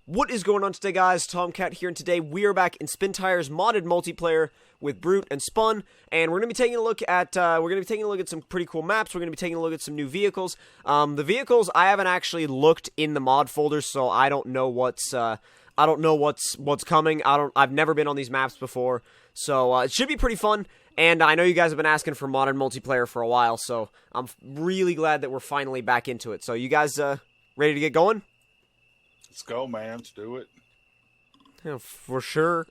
What is going on today, guys? Tomcat here, and today we are back in Spintires modded multiplayer with Brute and Spun, and we're gonna be taking a look at some pretty cool maps. We're gonna be taking a look at some new vehicles. The vehicles I haven't actually looked in the mod folder, so I don't know what's coming. I've never been on these maps before, so it should be pretty fun. And I know you guys have been asking for modded multiplayer for a while, so I'm really glad that we're finally back into it. So you guys ready to get going? Let's go, man. Let's do it. Yeah, for sure.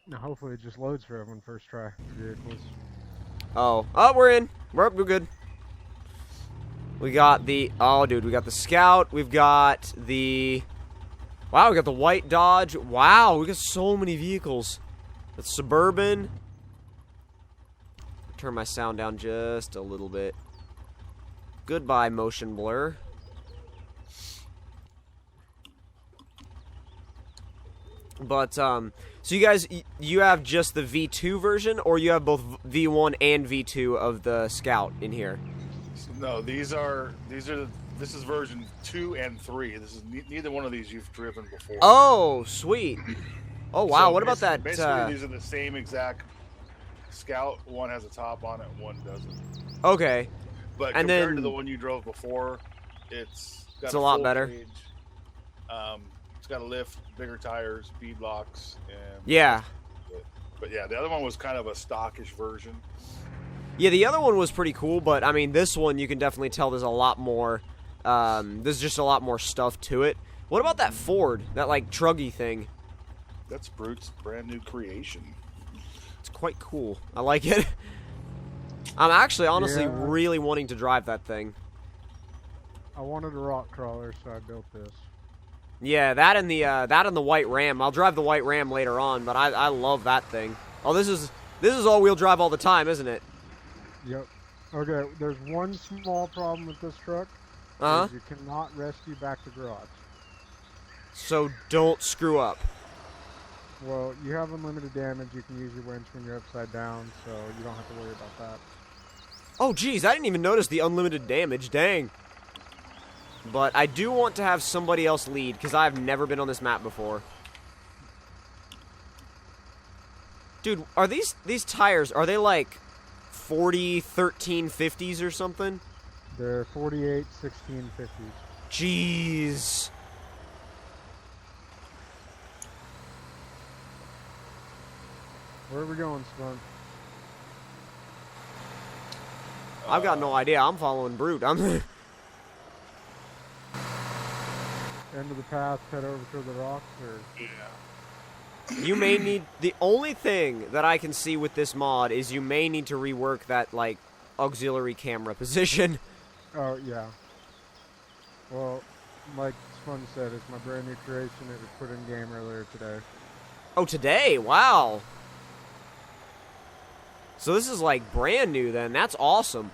Now, hopefully it just loads for everyone first try vehicles. Oh, we're in. We're good. We got the, we got the Scout. We've got the, wow, we got the white Dodge. Wow, we got so many vehicles. The Suburban. Turn my sound down just a little bit. Goodbye, motion blur. But, so you guys, you have just the V2 version, or you have both V1 and V2 of the Scout in here? No, this is version 2 and 3. This is neither one of these you've driven before. Oh, sweet. Oh, wow, So what about that? Basically, these are the same exact Scout. One has a top on it, one doesn't. Okay. But and compared then, to the one you drove before, it's got a lot better. Gauge. It's got a lift, bigger tires, bead locks, and yeah. But yeah, the other one was kind of a stockish version. Yeah, the other one was pretty cool, but I mean, this one you can definitely tell there's a lot more. There's just a lot more stuff to it. What about that Ford? That like truggy thing? That's Brute's brand new creation. It's quite cool. I like it. I'm actually, honestly, really wanting to drive that thing. I wanted a rock crawler, so I built this. Yeah, that and the white Ram. I'll drive the white Ram later on, but I love that thing. Oh, this is all-wheel drive all the time, isn't it? Yep. Okay, there's one small problem with this truck. Uh-huh. You cannot rescue back to garage. So don't screw up. Well, you have unlimited damage. You can use your winch when you're upside down, so you don't have to worry about that. Oh, geez, I didn't even notice the unlimited damage. Dang. But I do want to have somebody else lead, because I've never been on this map before. Dude, are these tires, are they like 40, 13, 50s or something? They're 48, 16, 50s. Jeez. Where are we going, Spun? I've got no idea. I'm following Brute. End of the path, head over to the rocks, or? Yeah. You may need, the only thing that I can see with this mod is you may need to rework that, like, auxiliary camera position. Oh, yeah. Well, like Spun said, it's my brand new creation. It was put in game earlier today. Oh, today? Wow. So this is, like, brand new then. That's awesome.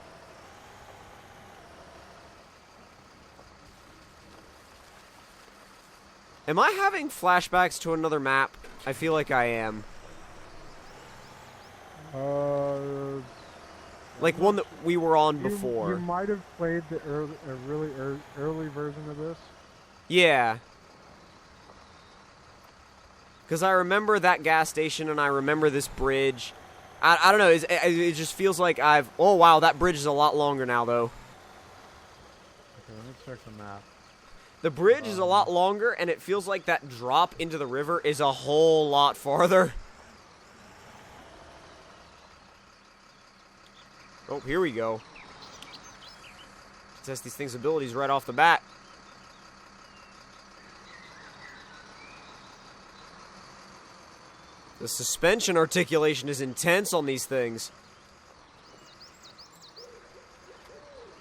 Am I having flashbacks to another map? I feel like I am. Like one that we were on before. You might have played the really early version of this. Yeah. Because I remember that gas station and I remember this bridge. I don't know. It just feels like I've... Oh, wow. That bridge is a lot longer now, though. Okay, let me check the map. The bridge is a lot longer, and it feels like that drop into the river is a whole lot farther. Oh, here we go. Test these things' abilities right off the bat. The suspension articulation is intense on these things.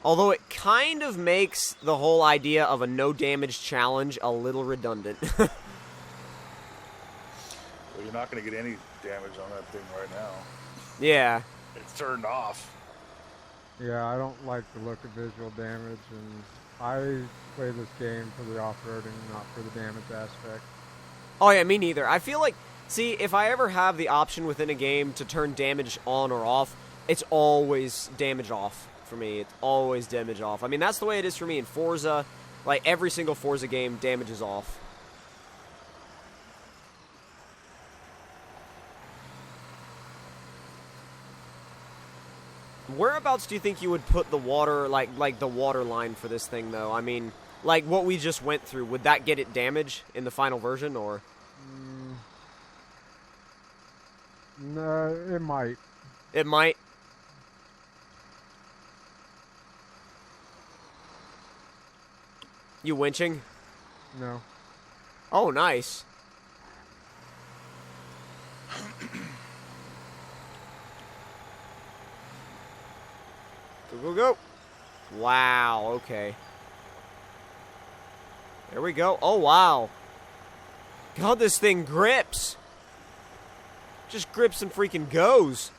Although it kind of makes the whole idea of a no-damage challenge a little redundant. Well, you're not going to get any damage on that thing right now. Yeah. It's turned off. Yeah, I don't like the look of visual damage, and I play this game for the off-roading, not for the damage aspect. Oh yeah, me neither. I feel like, see, if I ever have the option within a game to turn damage on or off, it's always damage off for me. It's always damage off. I mean, that's the way it is for me in Forza. Like, every single Forza game, damage is off. Whereabouts do you think you would put the water, like the water line for this thing, though? I mean, like what we just went through, would that get it damage in the final version, or? No, it might. It might? You winching? No. Oh, nice. Go, go, go. Wow, okay. There we go. Oh, wow. God, this thing grips. Just grips and freaking goes.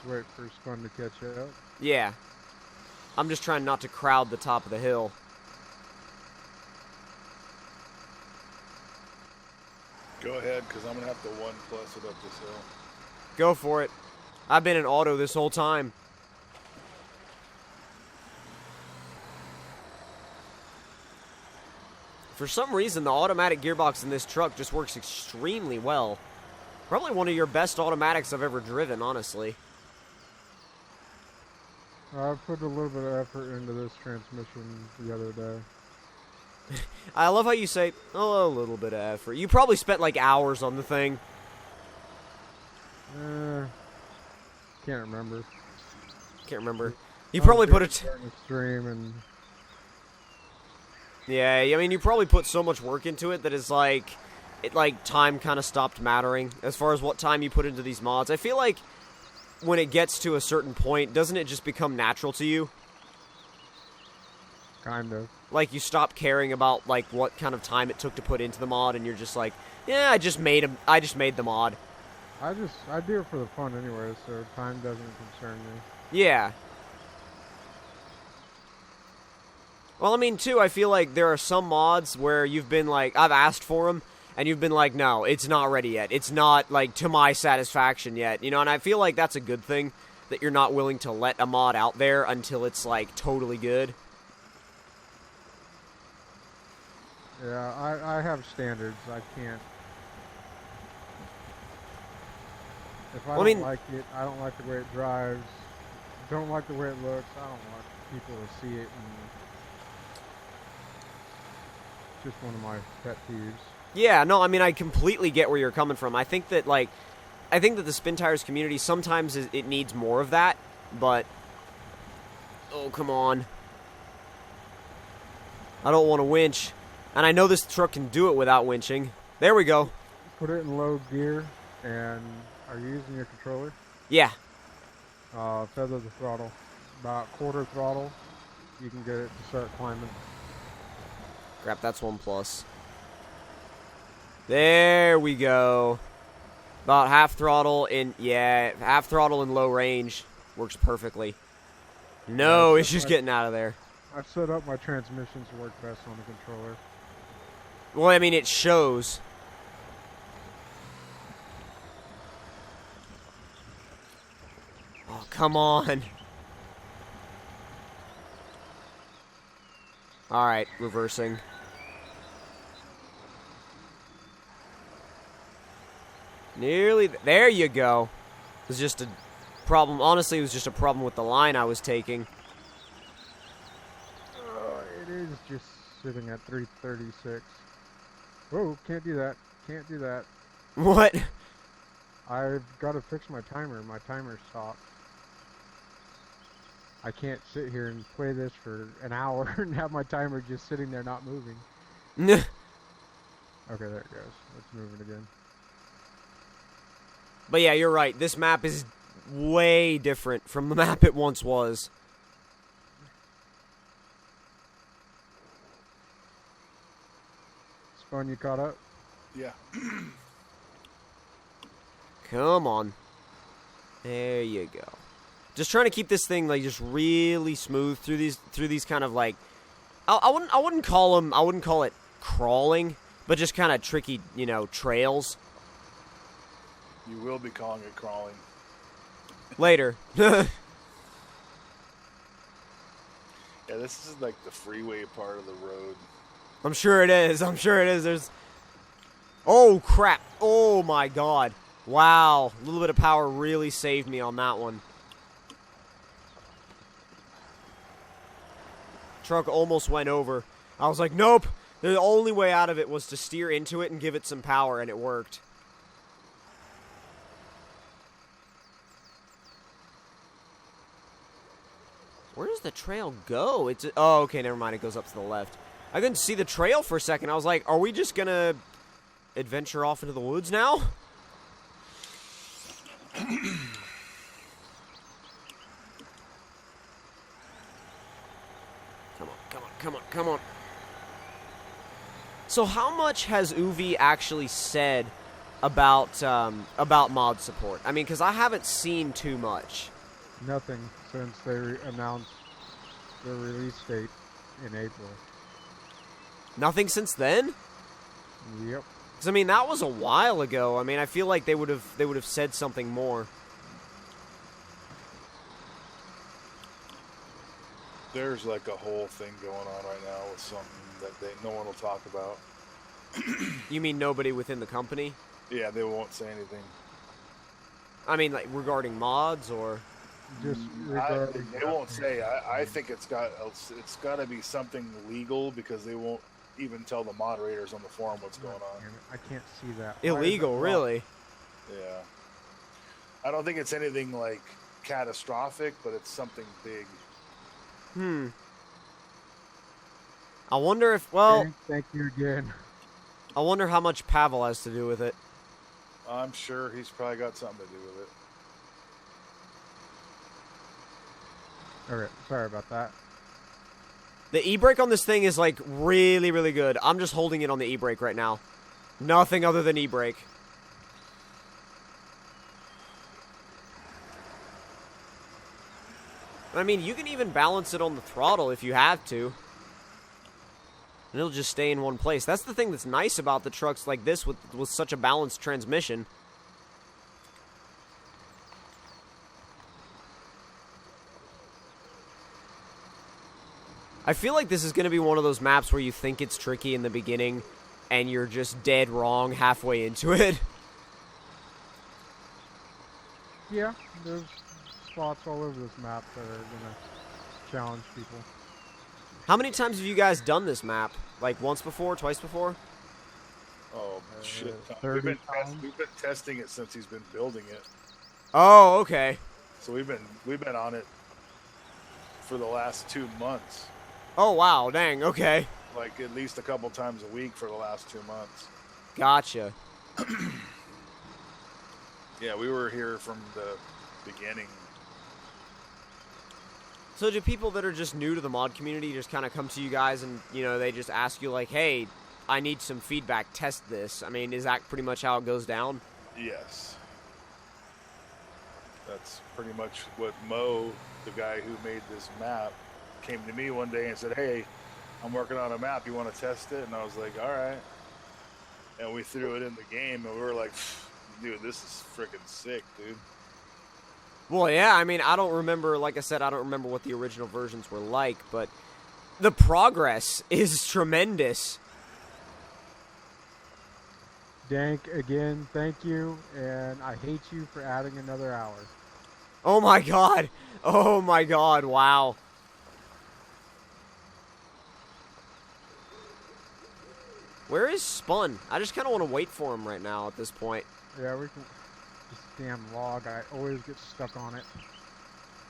Let's wait for Spun to catch up. Yeah. I'm just trying not to crowd the top of the hill. Go ahead, because I'm going to have to 1+ it up this hill. Go for it. I've been in auto this whole time. For some reason, the automatic gearbox in this truck just works extremely well. Probably one of your best automatics I've ever driven, honestly. I put a little bit of effort into this transmission the other day. I love how you say, oh, a little bit of effort. You probably spent like hours on the thing. Can't remember. Can't remember. You probably put it... Stream and... Yeah, I mean, you probably put so much work into it that it's like... time kind of stopped mattering as far as what time you put into these mods. I feel like when it gets to a certain point, doesn't it just become natural to you? Kind of. Like, you stop caring about, like, what kind of time it took to put into the mod, and you're just like, yeah, I just made the mod. I do it for the fun anyway, so time doesn't concern me. Yeah. Well, I mean, too, I feel like there are some mods where you've been like, I've asked for them, and you've been like, no, it's not ready yet. It's not, like, to my satisfaction yet. You know, and I feel like that's a good thing, that you're not willing to let a mod out there until it's, like, totally good. Yeah, I have standards. I can't... If I don't like it, I don't like the way it drives. Don't like the way it looks. I don't want people to see it. And it's just one of my pet peeves. Yeah, no, I mean, I completely get where you're coming from. I think that, like, the Spintires community, sometimes it needs more of that, but... Oh, come on. I don't want to winch. And I know this truck can do it without winching. There we go. Put it in low gear, and are you using your controller? Yeah. Feather the throttle. About quarter throttle, you can get it to start climbing. Crap, that's 1+. There we go. About half throttle in, yeah, half throttle in low range. Works perfectly. No, it's just getting out of there. I've set up my transmissions to work best on the controller. Well, I mean, it shows. Oh, come on. Alright, reversing. Nearly. There you go. It was just a problem. Honestly, it was just a problem with the line I was taking. It is just sitting at 336. Whoa, can't do that. Can't do that. What? I've got to fix my timer. My timer stopped. I can't sit here and play this for an hour and have my timer just sitting there not moving. Okay, there it goes. It's moving again. But yeah, you're right. This map is way different from the map it once was. Spun, you caught up? Yeah. Come on. There you go. Just trying to keep this thing like just really smooth through these kind of like I wouldn't call it crawling, but just kind of tricky, you know, trails. You will be calling it crawling. Later. Yeah, this is like the freeway part of the road. I'm sure it is. I'm sure it is. There's... Oh, crap. Oh, my God. Wow. A little bit of power really saved me on that one. Truck almost went over. I was like, nope. The only way out of it was to steer into it and give it some power, and it worked. Where does the trail go? It's... Oh, okay, never mind. It goes up to the left. I couldn't see the trail for a second. I was like, are we just gonna adventure off into the woods now? Come on, come on, come on, come on. So how much has Uvi actually said about mod support? I mean, because I haven't seen too much. Nothing since they announced the release date in April. Nothing since then? Yep. 'Cause, I mean, that was a while ago. I mean, I feel like they would have said something more. There's like a whole thing going on right now with something that no one will talk about. You mean nobody within the company? Yeah, they won't say anything. I mean, like, regarding mods, or... Just regarding They won't say. I think it's got to be something legal, because they won't even tell the moderators on the forum what's going on. I can't see that. Why is Illegal, that really? Yeah. I don't think it's anything like catastrophic, but it's something big. I wonder if, well... Thank you again. I wonder how much Pavel has to do with it. I'm sure he's probably got something to do with it. Okay, sorry about that. The e-brake on this thing is, like, really, really good. I'm just holding it on the e-brake right now. Nothing other than e-brake. I mean, you can even balance it on the throttle if you have to. And it'll just stay in one place. That's the thing that's nice about the trucks like this with such a balanced transmission. I feel like this is going to be one of those maps where you think it's tricky in the beginning, and you're just dead wrong halfway into it. Yeah, there's spots all over this map that are gonna challenge people. How many times have you guys done this map? Like, once before, twice before? Oh, shit. 30 We've been testing it since he's been building it. Oh, okay. So we've been on it for the last 2 months. Oh, wow, dang, okay. Like, at least a couple times a week for the last 2 months. Gotcha. Yeah, we were here from the beginning. So do people that are just new to the mod community just kind of come to you guys and, you know, they just ask you, like, hey, I need some feedback, test this? I mean, is that pretty much how it goes down? Yes. That's pretty much what Mo, the guy who made this map, came to me one day and said, hey, I'm working on a map. You want to test it? And I was like, all right. And we threw it in the game, and we were like, dude, this is freaking sick, dude. Well, yeah, I mean, I don't remember, like I said, I don't remember what the original versions were like, but the progress is tremendous. Dank, again, thank you, and I hate you for adding another hour. Oh my god. Oh my god, wow. Where is Spun? I just kind of want to wait for him right now at this point. Yeah, we can... This damn log, I always get stuck on it.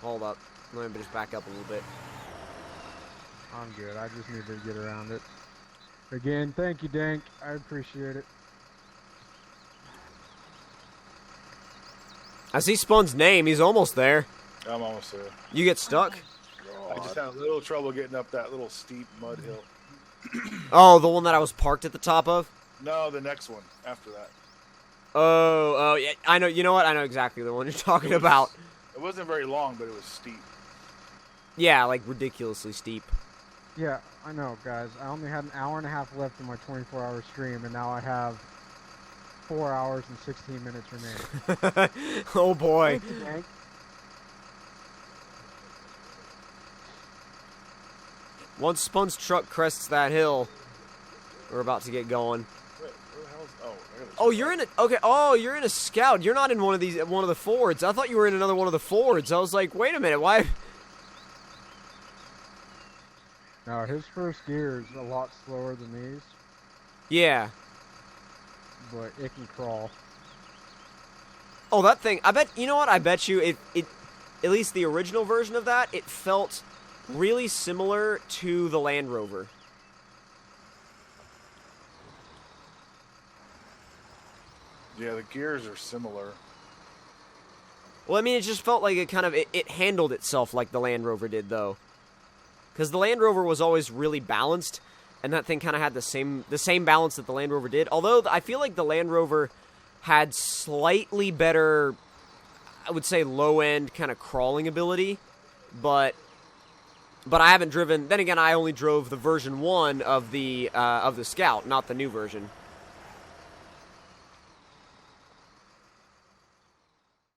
Hold up. Let me just back up a little bit. I'm good, I just need to get around it. Again, thank you, Dank. I appreciate it. I see Spun's name. He's almost there. I'm almost there. You get stuck? I just had a little trouble getting up that little steep mud hill. Oh, the one that I was parked at the top of? No, the next one after that. Oh, yeah. I know. You know what? I know exactly the one you're talking about. It wasn't very long, but it was steep. Yeah, like ridiculously steep. Yeah, I know, guys. I only had an hour and a half left in my 24-hour stream, and now I have 4 hours and 16 minutes remaining. Oh, boy. Thank you, Dank. Once Spun's truck crests that hill, we're about to get going. Wait, where the hell's... Oh, you're in a... Okay, oh, you're in a Scout. You're not in one of the Fords. I thought you were in another one of the Fords. I was like, wait a minute, why... Now, his first gear is a lot slower than these, Yeah. but it can crawl. Oh, that thing, I bet, you know what, I bet you it at least the original version of that, it felt really similar to the Land Rover. Yeah, the gears are similar. Well, I mean, it just felt like it handled itself like the Land Rover did, though. Because the Land Rover was always really balanced, and that thing kind of had the same balance that the Land Rover did. Although, I feel like the Land Rover had slightly better, I would say, low-end kind of crawling ability, but I haven't driven... Then again, I only drove the version 1 of the Scout, not the new version.